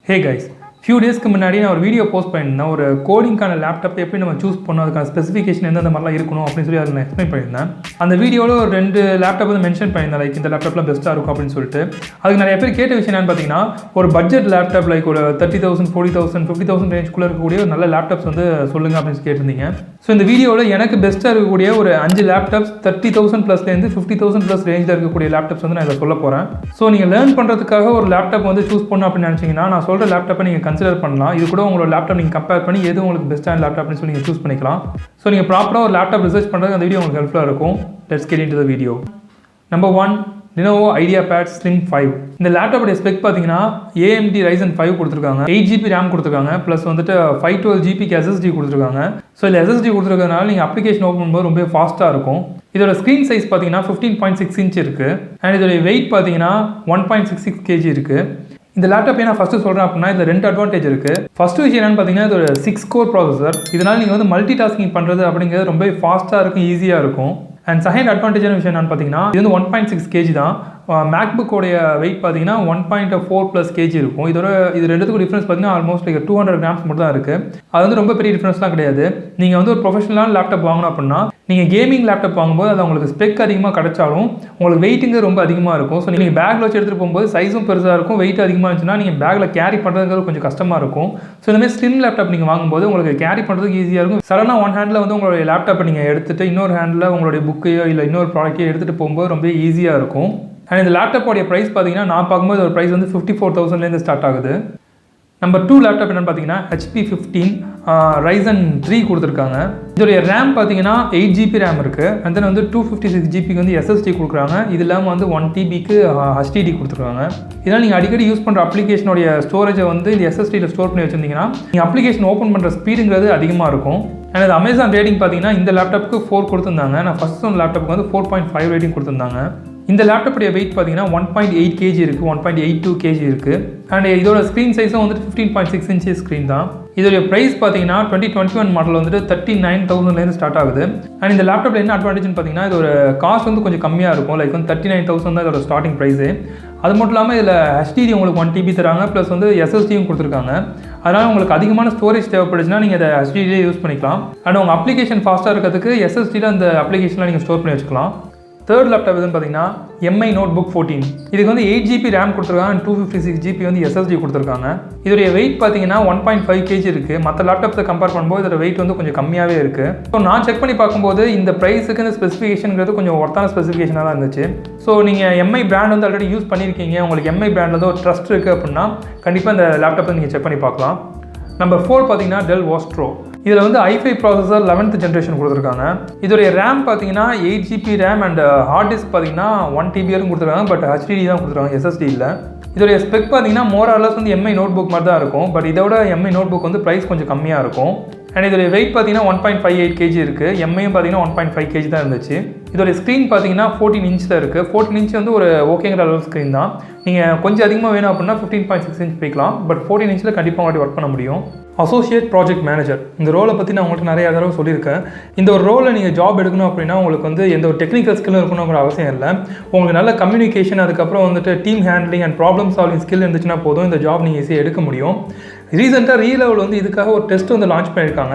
Hey guys, few days முன்னாடி நான் ஒரு வீடியோ போஸ்ட் பண்ணியிருந்தேன். ஒரு கோடிங்கான லேப்டாப் எப்படி நம்ம சூஸ் பண்ணணும், அதுக்கான ஸ்பெசிஃபிகேஷன் எந்தெந்த மாதிரிலாம் இருக்கணும் அப்படின்னு சொல்லி அதில் நான் எக்ஸ்பிளைன் பண்ணியிருந்தேன். அந்த வீடியோவில் ஒரு 2 லேப்டாப் வந்து மென்ஷன் பண்ணியிருந்தேன், லைக் இந்த லேப்டாப்லாம் பெஸ்ட்டாக இருக்கும் அப்படின்னு சொல்லிட்டு. அதுக்கு நிறைய பேர் கேட்ட விஷயம் என்னன்னு பார்த்தீங்கன்னா, ஒரு பட்ஜெட் லேப்டாப் லைக் ஒரு 30,000, 40,000, 50,000 ரேஞ்சுக்குள்ளே இருக்கக்கூடிய ஒரு நல்ல லேப்டாப்ஸ் வந்து சொல்லுங்கள் அப்படின்னு கேட்டிருந்தீங்க. ஸோ இந்த வீடியோவில் எனக்கு பெஸ்ட்டாக இருக்கக்கூடிய ஒரு 5 லேப்டாப்ஸ் 30,000 ப்ளஸ்லேருந்து 50,000 ப்ளஸ் ரேஞ்சில் இருக்கக்கூடிய லேப்டாப்ஸ் வந்து நான் இதை சொல்ல போகிறேன். ஸோ நீங்கள் லேர்ன் பண்ணுறதுக்காக ஒரு லேப்டாப் வந்து சூஸ் பண்ணணும் அப்படின்னு நினச்சிங்கன்னா நான் சொல்கிற லேப்டாப்பை நீங்கள் கன்சிடர் பண்ணலாம். இது கூட உங்களோட லேப்டாப் நீங்கள் கம்பேர் பண்ணி எது உங்களுக்கு பெஸ்ட்டான லேப்டாப்னு சொல்லி நீங்கள் சூஸ் பண்ணிக்கலாம். ஸோ நீங்கள் ப்ராப்பராக ஒரு லேப்டாப் ரிசர்ச் பண்ணுறது அந்த வீடியோ உங்களுக்கு ஹெல்ப்ஃபுல்லாக இருக்கும். Let's get into the video. Number 1, Lenovo IdeaPad Slim 5. இந்த லேப்டாப்போடைய ஸ்பெக் பார்த்தீங்கன்னா AMD Ryzen 5 கொடுத்துருக்காங்க, 8GB RAM கொடுத்துருக்காங்க, ப்ளஸ் வந்துட்டு 512GB SSD கொடுத்துருக்காங்க. ஸோ இதில் SSD கொடுத்துருக்கறதுனால நீங்கள் அப்ளிகேஷன் ஓப்பன் பண்ணும்போது ரொம்ப ஃபாஸ்ட்டாக இருக்கும். இதோட ஸ்க்ரீன் சைஸ் பார்த்தீங்கன்னா 15.6 இன்ச் இருக்குது. அண்ட் இதோட வெயிட் பார்த்தீங்கன்னா 1.66 kg இருக்குது. இந்த லேப்டாப் நான் ஃபஸ்ட்டு சொல்கிறேன் அப்படின்னா இதில் 2 அட்வான்டேஜ் இருக்குது. ஃபஸ்ட்டு விஷயம் என்னென்னு பார்த்தீங்கன்னா இதோட 6 கோர் ப்ராசஸர். இதனால் நீங்கள் வந்து மல்டி டாஸ்கிங் பண்ணுறது அப்படிங்கிறது ரொம்ப ஃபாஸ்ட்டாக இருக்கும், ஈஸியாக இருக்கும். அண்ட் செகண்ட் அட்வான்டேஜான விஷயம் என்னென்னு பார்த்தீங்கன்னா இது வந்து 1.6 kg தான். மேக்புக்கோடைய வெயிட் பார்த்தீங்கன்னா 1.4+ kg இருக்கும். இது ரெண்டுத்துக்கும் டிஃப்ரென்ஸ் பார்த்தீங்கன்னா ஆல்மோஸ்ட் லைக் 200 grams மட்டும் தான் இருக்குது. அது வந்து ரொம்ப பெரிய டிஃப்ரென்ஸ்லாம் கிடையாது. நீங்கள் வந்து ஒரு ப்ரொஃபஷனலான லேப்டாப் வாங்கணும் அப்படின்னா நீங்கள் கேமிங் லேப்டாப் வாங்கும்போது அது உங்களுக்கு ஸ்பெக் அதிகமாக கிடைச்சாலும் உங்களுக்கு வெயிட்டிங்க ரொம்ப அதிகமாக இருக்கும். ஸோ நீங்கள் பேக்கில் வச்சு எடுத்துகிட்டு போகும்போது சைஸும் பெருசாக இருக்கும், வெயிட் அதிகமாக இருந்துச்சுன்னா நீங்கள் பேக்கில் கேரி பண்ணுறதுங்கிறது கொஞ்சம் கஷ்டமாக இருக்கும். ஸோ இந்தமாதிரி ஸ்லிம் லேப்டாப் நீங்கள் வாங்கும்போது உங்களுக்கு கேரி பண்ணுறதுக்கு ஈஸியாக இருக்கும். சடனாக ஒன் ஹேண்டில் வந்து உங்களுடைய லேப்டாப்பை நீங்கள் எடுத்துகிட்டு இன்னொரு ஹேண்டில் உங்களுடைய புக்கையோ இல்லை இன்னொரு ப்ராடக்டையோ எடுத்துகிட்டு போகும்போது ரொம்ப ஈஸியாக இருக்கும். அண்ட் இந்த லேப்டாப்போடைய ப்ரைஸ் பார்த்தீங்கன்னா நான் பார்க்கும்போது ஒரு ப்ரைஸ் வந்து 54,000லேருந்து ஸ்டார்ட் ஆகுது. நம்பர் 2 லேப்டாப் என்னென்னு பார்த்தீங்கன்னா HP 15 Ryzen 3 கொடுத்துருக்காங்க. இதோடைய ரேம் பார்த்தீங்கன்னா 8GB ரேம் இருக்குது. அண்ட் தென் வந்து 256GB வந்து SSD கொடுக்குறாங்க. இது இல்லாமல் வந்து 1TBக்கு HDD கொடுத்துருக்காங்க. இதனால் நீங்கள் அடிக்கடி யூஸ் பண்ணுற அப்ளிகேஷனுடைய ஸ்டோரேஜை வந்து இந்த SSDயில் ஸ்டோர் பண்ணி வச்சுருந்தீங்கன்னா நீங்கள் அப்ளிகேஷன் ஓப்பன் பண்ணுற ஸ்பீடுங்கிறது அதிகமாக இருக்கும். அண்ட் இது அமேசான் ரேட்டிங் பார்த்தீங்கன்னா இந்த லேப்டாப்புக்கு 4 கொடுத்துருந்தாங்க. நான் ஃபஸ்ட் ஒன் லேப்டாப்புக்கு வந்து 4.5 ரேட்டிங் கொடுத்துருந்தாங்க. இந்த லேப்டாப்புடைய வெயிட் பார்த்தீங்கன்னா 1.8 kg இருக்குது, 1.82 kg இருக்குது. அண்ட் இதோட ஸ்க்ரீன் சைஸும் வந்துட்டு 15.6 inch ஸ்க்ரீன் தான். இதோடைய ப்ரைஸ் பார்த்தீங்கன்னா 2021 மாடல் வந்துட்டு 39,000லேருந்து ஸ்டார்ட் ஆகுது. அண்ட் இந்த லேப்டாப்பில் என்ன அட்வான்டேஜ்னு பார்த்தீங்கன்னா இதோட காஸ்ட் வந்து கொஞ்சம் கம்மியாக இருக்கும், லைக் வந்து 39,000 தான் இதோட ஸ்டார்டிங் ப்ரைஸு. அது மட்டும் இல்லாமல் இதில் HDD உங்களுக்கு 1TB தராங்க, ப்ளஸ் வந்து SSDயும் கொடுத்துருக்காங்க. அதனால் உங்களுக்கு அதிகமான ஸ்டோரேஜ் தேவைப்படுச்சுன்னா நீங்கள் அதை HDDலே யூஸ் பண்ணிக்கலாம். அண்ட் உங்கள் அப்ளிகேஷன் ஃபாஸ்ட்டாக இருக்கிறதுக்கு SSDயில் அந்த அப்ளிகேஷனில் நீங்கள் ஸ்டோர் பண்ணி வச்சுக்கலாம். தேர்ட் லேப்டாப் எதுன்னு பார்த்தீங்கன்னா MI Notebook 14. இதுக்கு வந்து 8GB RAM கொடுத்துருக்காங்க அண்ட் 256GB வந்து SSD கொடுத்துருக்காங்க. இதோடைய வெயிட் பார்த்தீங்கன்னா 1.5 kg இருக்குது. மற்ற லேப்டாப்ஸை கம்பேர் பண்ணும்போது இதோட வெயிட் வந்து கொஞ்சம் கம்மியாகவே இருக்குது. ஸோ நான் செக் பண்ணி பார்க்கும்போது இந்த ப்ரைஸுக்கு இந்த ஸ்பெசிஃபிகேஷனுங்கிறது கொஞ்சம் ஒர்த்தான ஸ்பெசிஃபிகேஷனாக தான் இருந்துச்சு. ஸோ நீங்கள் MI பிராண்ட் வந்து ஆல்ரெடி யூஸ் பண்ணியிருக்கீங்க, உங்களுக்கு MI பிராண்டில் வந்து ஒரு ட்ரஸ்ட் இருக்குது அப்படின்னா கண்டிப்பாக இந்த லேப்டாப்பை நீங்கள் செக் பண்ணி பார்க்கலாம். நம்பர் 4 பார்த்தீங்கன்னா Dell Vostro. இதில் வந்து i5 ப்ராசஸர் 11th ஜென்ரேஷன் கொடுத்துருக்காங்க. இதோடைய ரேம் பார்த்தீங்கன்னா 8GB RAM and hard disk பார்த்தீங்கன்னா 1TB வரைக்கும் கொடுத்துருக்காங்க, பட் HDD தான் கொடுத்துருக்காங்க, SSD இல்லை. இதோடைய ஸ்பெக் பார்த்தீங்கன்னா மோரார்லஸ் வந்து MI நோட்புக் மாதிரி தான் இருக்கும், பட் இதோட MI நோட்புக் வந்து ப்ரைஸ் கொஞ்சம் கம்மியாக இருக்கும். அண்ட் இதோடைய வெயிட் பார்த்தீங்கன்னா 1.58 kg இருக்குது. MIயும் பார்த்தீங்கன்னா 1.5 kg தான் இருந்துச்சு. இதோடைய ஸ்க்ரீன் பார்த்தீங்கன்னா 14 inch இருக்குது. 14 inch வந்து ஒரு ஓகேங்கிற அளவு ஸ்க்ரீன் தான். நீங்கள் கொஞ்சம் அதிகமாக வேணும் அப்படின்னா 15.6 inch போய்க்கலாம், பட் 14 inchல கண்டிப்பாக உங்கள்கிட்ட ஒர்க் பண்ண முடியும். அசோசியேட் ப்ராஜெக்ட் மேனேஜர் இந்த ரோலை பற்றி நான் உங்களுக்கு நிறைய தடவை சொல்லியிருக்கேன். இந்த ஒரு ரோலில் நீங்கள் ஜாப் எடுக்கணும் அப்படின்னா உங்களுக்கு வந்து எந்த ஒரு டெக்னிக்கல் ஸ்கில்லும் இருக்கணுங்கிற அவசியம் இல்லை. உங்களுக்கு நல்ல கம்யூனிகேஷன், அதுக்கப்புறம் வந்துட்டு team handling and problem solving skill இருந்துச்சுன்னா போதும் இந்த ஜாப் நீங்கள் ஈஸியாக எடுக்க முடியும். ரீசெண்டாக ரீலெவல் வந்து இதுக்காக ஒரு டெஸ்ட் வந்து லான்ச் பண்ணியிருக்காங்க.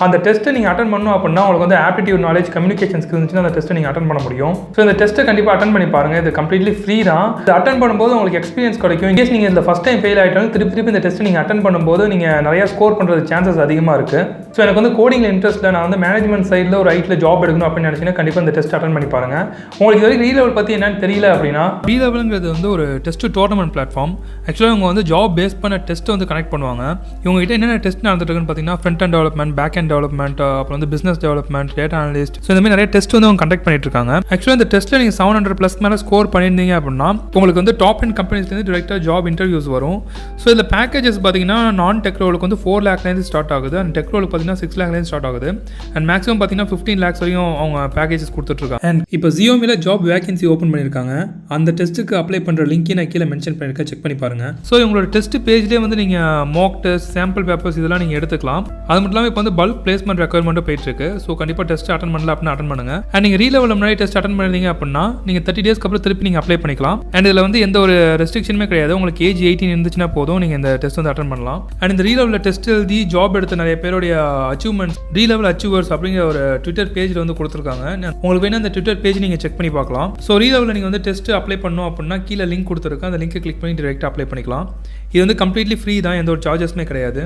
அந்த டெஸ்ட்டை நீங்கள் அட்டன் பண்ணணும் அப்படின்னா உங்களுக்கு வந்து ஆப்டிடியூட் நாலேஜ் கம்யூனிகேஷன் ஸ்கில் இருந்துச்சுன்னா அந்த டெஸ்ட்டை நீங்கள் அட்டன் பண்ண முடியும். ஸோ இந்த டெஸ்ட்டை கண்டிப்பாக அட்டன் பண்ணி பாருங்கள். இது கம்ப்ளீட்லி ஃப்ரீ தான். இது அட்டன் பண்ணும்போது உங்களுக்கு எக்ஸ்பீரியன்ஸ் கிடைக்கும். இன்கேஸ் நீங்கள் இந்த ஃபஸ்ட் டைம் ஃபெயில் ஆகிட்டாலும் திருப்பி இந்த டெஸ்ட்டை நீங்கள் அட்டன் பண்ணும்போது நீங்கள் நிறையா ஸ்கோர் பண்ணுறது சான்சஸ் அதிகமாக இருக்குது. ஸோ எனக்கு வந்து கோடிங்கில் இன்ட்ரெஸ்ட் இல்லை, நான் வந்து மேனேஜ்மெண்ட் சைடில் ஒரு ஐடியில் ஜாப் எடுக்கணும் அப்படின்னு நினச்சிங்கன்னா கண்டிப்பாக இந்த டெஸ்ட் அட்டன் பண்ணி பாருங்கள். உங்களுக்கு இது வரைக்கும் ரீலெவல் பற்றி என்னன்னு தெரியல அப்படின்னா ரீலெவலுங்கிறது வந்து ஒரு டெஸ்ட் டோர்னமெண்ட் பிளாட்ஃபார்ம். ஆக்சுவலாக இவங்க வந்து ஜாப் பேஸ் பண்ண டெஸ்ட்டை வந்து கனெக்ட் பண்ணுவாங்க. இவங்ககிட்ட என்னென்ன டெஸ்ட் நடந்துட்டு இருக்குன்னு பார்த்தீங்கன்னா front and development, back and development, அப்புறம் வந்து business development, data analyst, so இந்த மாதிரி நிறைய டெஸ்ட் வந்து அவங்க கண்டக்ட் பண்ணிட்டு இருக்காங்க. ஆக்சுவலாக இந்த டெஸ்ட்டில் நீங்கள் 700+ மேலே ஸ்கோர் பண்ணியிருந்தீங்க அப்படின்னா உங்களுக்கு வந்து டாப் அண்ட் கம்பெனிஸ்லேருந்து டேரெக்டாக ஜாப் இன்டர்வியூஸ் வரும். ஸோ இதில் பேக்கேஜஸ் பார்த்தீங்கன்னா நான் டெக் ரோலுக்கு வந்து 4 lakhலேருந்து ஸ்டார்ட் ஆகுது, அண்ட் டெக் ரோலுக்கு பார்த்தீங்கன்னா 6 lakhலேருந்து ஸ்டார்ட் ஆகுது, அண்ட் மேக்ஸிமம் பார்த்தீங்கன்னா 15 lakhs வரையும் அவங்க பேக்கேஜஸ் கொடுத்துட்ருக்காங்க. அண்ட் இப்போ Xiaomiல ஜாப் வேகன்சி ஓப்பன் பண்ணியிருக்காங்க. அந்த டெஸ்ட்டுக்கு அப்ளை பண்ணுற லிங்க் நான் கீழே மென்ஷன் பண்ணியிருக்கேன், செக் பண்ணி பாருங்கள். ஸோ உங்களோட டெஸ்ட் பேஜ்லேயே வந்து நீங்கள் மோக் மாக் டெஸ்ட் சாம்பிள் பேப்பர்ஸ் இதெல்லாம் நீங்கள் எடுத்துக்கலாம். அது மட்டும் இல்லாமல் இப்போ வந்து பல்க் பிளேஸ்மெண்ட் ரெக்யர்மெண்ட்டும் போயிட்டு இருக்கு. ஸோ கண்டிப்பாக டெஸ்ட் அட்டன் பண்ணல அப்படின்னா அட்டன் பண்ணுங்க. அண்ட் நீங்கள் ரீலெவலில் முன்னாடி டெஸ்ட் அட்டன் பண்ணிருந்தீங்க அப்படின்னா நீங்கள் 30 டேஸ்க்கு அப்புறம் திருப்பி நீங்கள் அப்ளை பண்ணிக்கலாம். அண்ட் இதில் வந்து எந்த ஒரு ரெஸ்ட்ரிக்ஷனுமே கிடையாது. உங்களுக்கு ஏஜ் 18 இருந்துச்சுன்னா போதும் நீங்கள் இந்த டெஸ்ட் வந்து அட்டன் பண்ணலாம். அண்ட் இந்த ரீலெவலில் டெஸ்ட் எழுதி ஜாப் எடுத்த நிறைய பேருடைய அச்சீவ்மெண்ட்ஸ் ரீலெவல் அச்சீவர்ஸ் அப்படிங்கிற ஒரு ட்விட்டர் பேஜில் வந்து கொடுத்துருக்காங்க. உங்களுக்கு வேணும் அந்த ட்விட்டர் பேஜ் நீங்கள் செக் பண்ணி பார்க்கலாம். ஸோ ரீலெவலில் நீங்கள் வந்து டெஸ்ட் அப்ளை பண்ணணும் அப்படின்னா கீழே லிங்க் கொடுத்துருக்கேன். அந்த லிங்க் கிளிக் பண்ணி டேரெக்டாக அப்ளை பண்ணிக்கலாம். இது வந்து கம்ப்ளீட்லி ஃப்ரீ தான், எந்த ஒரு சார்ஜஸ்மே கிடையாது.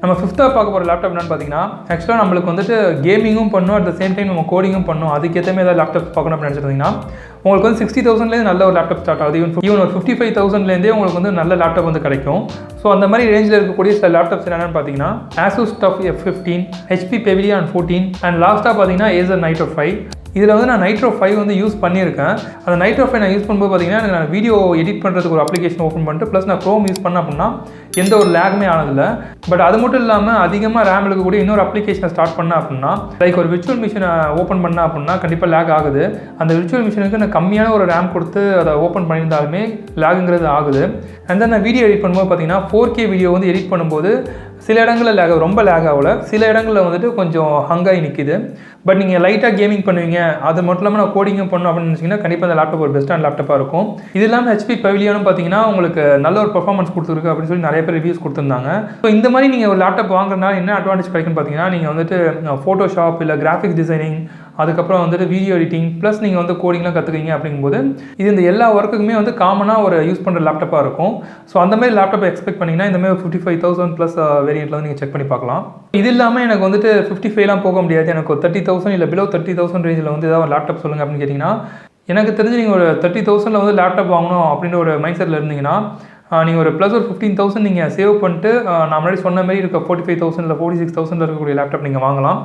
நம்ம 5th பார்க்க போகிற லேப்டாப் என்னன்னு பார்த்தீங்கன்னா, ஆக்சுவலாக நம்மளுக்கு வந்துட்டு கேமிங்கும் பண்ணும், அட் த சேம் டைம் நம்ம கோடிங்கும் பண்ணும். அதுக்கேற்ற மாதிரி ஏதாவது லேப்டாப் பார்க்கணும் அப்படின்னு நினச்சிருந்தீங்கன்னா உங்களுக்கு வந்து 60,000லேருந்து நல்ல ஒரு லேப்டாப் ஸ்டார்ட் ஆகுது. ஈவன் ஒரு 55,000லேருந்தே உங்களுக்கு வந்து நல்ல லேப்டாப் வந்து கிடைக்கும். ஸோ அந்த மாதிரி ரேஞ்சில் இருக்கக்கூடிய சில லேப்டாப்ஸ் என்னென்னு பார்த்தீங்கன்னா Asus TUF F15, HP Pavilion 14 and லாஸ்ட்டாக பார்த்தீங்கன்னா Acer Nitro 5. இதில் வந்து நான் Nitro 5 வந்து யூஸ் பண்ணியிருக்கேன். அந்த Nitro 5 நான் யூஸ் பண்ணும்போது பார்த்தீங்கன்னா எனக்கு நான் வீடியோ எடிட் பண்ணுறதுக்கு ஒரு அப்ளிகேஷன் ஓப்பன் பண்ணிட்டு ப்ளஸ் நான் Chrome யூஸ் பண்ணேன் அப்படின்னா எந்த ஒரு லேகுமே ஆனதில்லை. பட் அது மட்டும் இல்லாமல் அதிகமாக ரேம் இருக்கக்கூடிய இன்னொரு அப்ளிகேஷனை ஸ்டார்ட் பண்ணேன் அப்படின்னா லைக் ஒரு விர்ச்சுவல் மிஷினை ஓப்பன் பண்ணேன் அப்படின்னா கண்டிப்பாக லேக் ஆகுது. அந்த விர்ச்சுவல் மிஷினுக்கு நான் கம்மியான ஒரு ரேம் கொடுத்து அதை ஓப்பன் பண்ணியிருந்தாலுமே லேகுங்கிறது ஆகுது. அண்ட் தென் நான் வீடியோ எடிட் பண்ணும்போது பார்த்தீங்கன்னா 4K வீடியோ வந்து எடிட் பண்ணும்போது சில இடங்களில் ரொம்ப லேக் ஆகல, சில இடங்களில் வந்துட்டு கொஞ்சம் ஹங்காகி நிற்கிது. பட் நீங்கள் லைட்டாக கேமிங் பண்ணுவீங்க, அது மட்டும் இல்லாமல் நான் கோடிங்கும் பண்ணணும் அப்படின்னு நினச்சிங்கன்னா கண்டிப்பாக அந்த லேப்டாப் ஒரு பெஸ்ட்டான லேப்டாப்பாக இருக்கும். இது இல்லாமல் HP Pavilionum பார்த்தீங்கன்னா உங்களுக்கு நல்ல ஒரு பர்ஃபார்மன்ஸ் கொடுத்துருக்கு அப்படின்னு சொல்லி நிறைய பேர் ரிவ்யூஸ் கொடுத்துருந்தாங்க. ஸோ இந்த மாதிரி நீங்கள் ஒரு லேப்டாப் வாங்குறதுனால என்ன அட்வான்டேஜ் கிடைக்குன்னு பார்த்தீங்கன்னா நீங்கள் வந்துட்டு ஃபோட்டோஷாப் இல்லை கிராஃபிக்ஸ் டிசைனிங் அதுக்கப்புறம் வந்துட்டு வீடியோ எடிட்டிங் ப்ளஸ் நீங்கள் வந்து கோடிங்லாம் கற்றுக்கிங்க அப்படிங்கும்போது இது இந்த எல்லா ஒர்க்குக்குமே வந்து காமனாக ஒரு யூஸ் பண்ணுற லேப்டாப்பாக இருக்கும். ஸோ அந்த மாதிரி லேப்டாப்பை எக்ஸ்பெக்ட் பண்ணிங்கன்னா இந்த மாதிரி 55,000 ப்ளஸ் வேரியண்ட்டில் வந்து நீங்கள் செக் பண்ணி பார்க்கலாம். இது இல்லாமல் எனக்கு வந்துட்டு 55லாம் போக முடியாது, எனக்கு ஒரு 30,000 இல்லை பிலோ 30,000 ரேஞ்சில் வந்து ஏதாவது ஒரு லேப்டாப் சொல்லுங்கள் அப்படின்னு கேட்டிங்கன்னா எனக்கு தெரிஞ்சு நீங்கள் ஒரு 30,000 வந்து லேப்டாப் வாங்கணும் அப்படின்ற ஒரு மைண்ட் செட்டில் இருந்தீங்கன்னா நீங்கள் ஒரு ப்ளஸ் ஒரு 15,000 நீங்கள் சேவ் பண்ணிட்டு நான் முன்னாடி சொன்ன மாதிரி இருக்க 45,000 இல்லை 46,000 இருக்கக்கூடிய லேப்டாப் நீங்கள் வாங்கலாம்.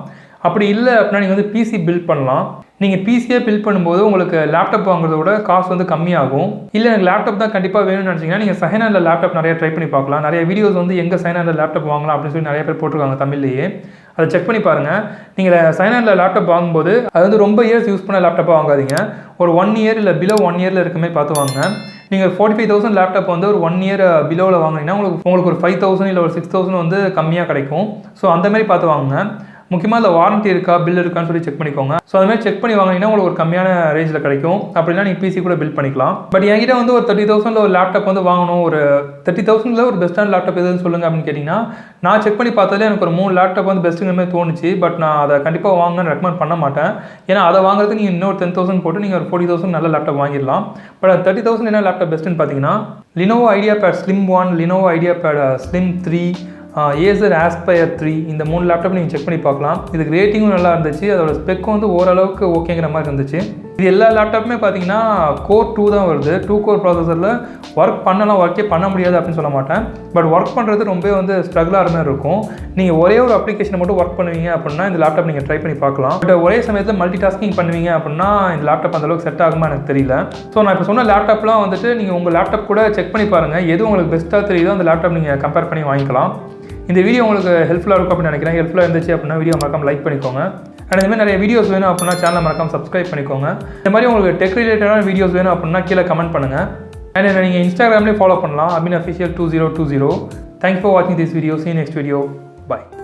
அப்படி இல்லை அப்படின்னா நீங்கள் வந்து பிசி பில்ட் பண்ணலாம். நீங்கள் பிசியே பில்ட் பண்ணும்போது உங்களுக்கு லேப்டாப் வாங்குறதோட காசு வந்து கம்மியாகும். இல்லை எனக்கு லேப்டாப் தான் கண்டிப்பாக வேணும்னு நினச்சிங்கன்னா நீங்கள் செகண்ட் ஹேண்டில் லேப்டாப் நிறைய ட்ரை பண்ணி பார்க்கலாம். நிறைய வீடியோஸ் வந்து எங்கே செகண்ட் ஹேண்டில் லேப்டாப் வாங்கலாம் அப்படின்னு சொல்லி நிறைய பேர் போட்டிருக்காங்க தமிழ்லேயே. அதை செக் பண்ணி பாருங்கள். நீங்கள் செகண்ட் ஹேண்டில் லேப்டாப் வாங்கும்போது அது வந்து ரொம்ப இயர்ஸ் யூஸ் பண்ண லேப்டாப்பாக வாங்காதீங்க. ஒரு 1 இயர் இல்லை பிலோ 1 இயரில் இருக்குமே பார்த்து வாங்க. நீங்கள் 45,000 லேப்டாப் வந்து ஒரு 1 இயர் பிலோவில் வாங்கினீங்கன்னா உங்களுக்கு ஒரு 5,000 இல்லை ஒரு 6,000 வந்து கம்மியாக கிடைக்கும். ஸோ அந்தமாதிரி பார்த்து வாங்குங்க. முக்கியமாக இல்லை வாரண்ட்டி இருக்கா பில் இருக்கான்னு சொல்லி செக் பண்ணிக்கோங்க. ஸோ அதுமாதிரி செக் பண்ணி வாங்கினீங்கன்னா உங்களுக்கு ஒரு கம்மியான ரேஞ்சில் கிடைக்கும். அப்படின்னா நீங்கள் பிசி கூட பில்ட் பண்ணிக்கலாம். பட் என்கிட்ட வந்து ஒரு 30,000 ஒரு லேப்டாப் வந்து வாங்கணும், ஒரு 30,000 ஒரு பெஸ்ட்டான லேப்டாப் எதுன்னு சொல்லுங்கள் அப்படின்னு கேட்டிங்கன்னா நான் செக் பண்ணி பார்த்ததுல எனக்கு ஒரு 3 லேப்டாப் வந்து பெஸ்ட்டுங்கிற மாதிரி தோணுச்சு. பட் நான் அதை கண்டிப்பாக வாங்கன்னு ரெக்கமெண்ட் பண்ண மாட்டேன். ஏன்னா அதை வாங்குறதுக்கு நீங்கள் இன்னொரு 10,000 போட்டு நீங்கள் ஒரு 40,000 நல்ல லேப்டாப் வாங்கிடலாம். பட் 30,000 என்ன லேப்டாப் பெஸ்ட்டுன்னு பார்த்தீங்கன்னா Lenovo IdeaPad Slim 1, Lenovo IdeaPad Slim 3, Acer Aspire 3 இந்த 3 லேப்டாப் நீங்கள் செக் பண்ணி பார்க்கலாம். இதுக்கு ரேட்டிங்கும் நல்லா இருந்துச்சு, அதோட ஸ்பெக்கும் வந்து ஓரளவுக்கு ஓகேங்கிற மாதிரி இருந்துச்சு. இது எல்லா லேப்டாப்புமே பார்த்தீங்கன்னா Core 2 தான் வருது. 2 கோர் ப்ராசஸரில் ஒர்க் பண்ணலாம், ஒர்க்கே பண்ண முடியாது அப்படின்னு சொல்ல மாட்டேன். பட் ஒர்க் பண்ணுறது ரொம்ப வந்து ஸ்ட்ரகிளாக மாதிரி இருக்கும். நீங்கள் ஒரே ஒரு அப்ளிகேஷனை மட்டும் ஒர்க் பண்ணுவீங்க அப்படின்னா இந்த லேப்டாப் நீங்கள் ட்ரை பண்ணி பார்க்கலாம். பட் ஒரே சமயத்தில் மல்டி டாஸ்கிங் பண்ணுவீங்க அப்படின்னா இந்த லேப்டாப் அந்தளவுக்கு செட் ஆகுமா எனக்கு தெரியல. ஸோ நான் இப்போ சொன்ன லேப்டாப்லாம் வந்துட்டு நீங்கள் உங்கள் லேப்டாப் கூட செக் பண்ணி பாருங்கள். எது உங்களுக்கு பெஸ்ட்டாக தெரியுதோ அந்த லேப்டாப் நீங்கள் கம்பேர் பண்ணி வாங்கிக்கலாம். இந்த வீடியோ உங்களுக்கு ஹெல்ப்ஃபுல்லாக இருக்கும் அப்படின்னு நினைக்கிறேன். ஹெல்ப்ஃபுல்லாக இருந்துச்சு அப்படின்னா வீடியோ மறக்காம லைக் பண்ணிக்கோங்க. அண்ட் இந்த மாதிரி நிறைய வீடியோஸ் வேணும் அப்படின்னா சேனலை மறக்காம சப்ஸ்கிரைப் பண்ணிக்கோங்க. இந்த மாதிரி உங்களுக்கு டெக் ரிலேட்டடான வீடியோஸ் வேணும் அப்படின்னா கீழே கமெண்ட் பண்ணுங்கள். அண்ட் என்ன நீங்கள் இன்ஸ்டாகிராம்லேயே ஃபாலோ பண்ணலாம் abin official 2020. தேங்க்ஸ் ஃபார் வாட்சிங் this video. See you next video. Bye.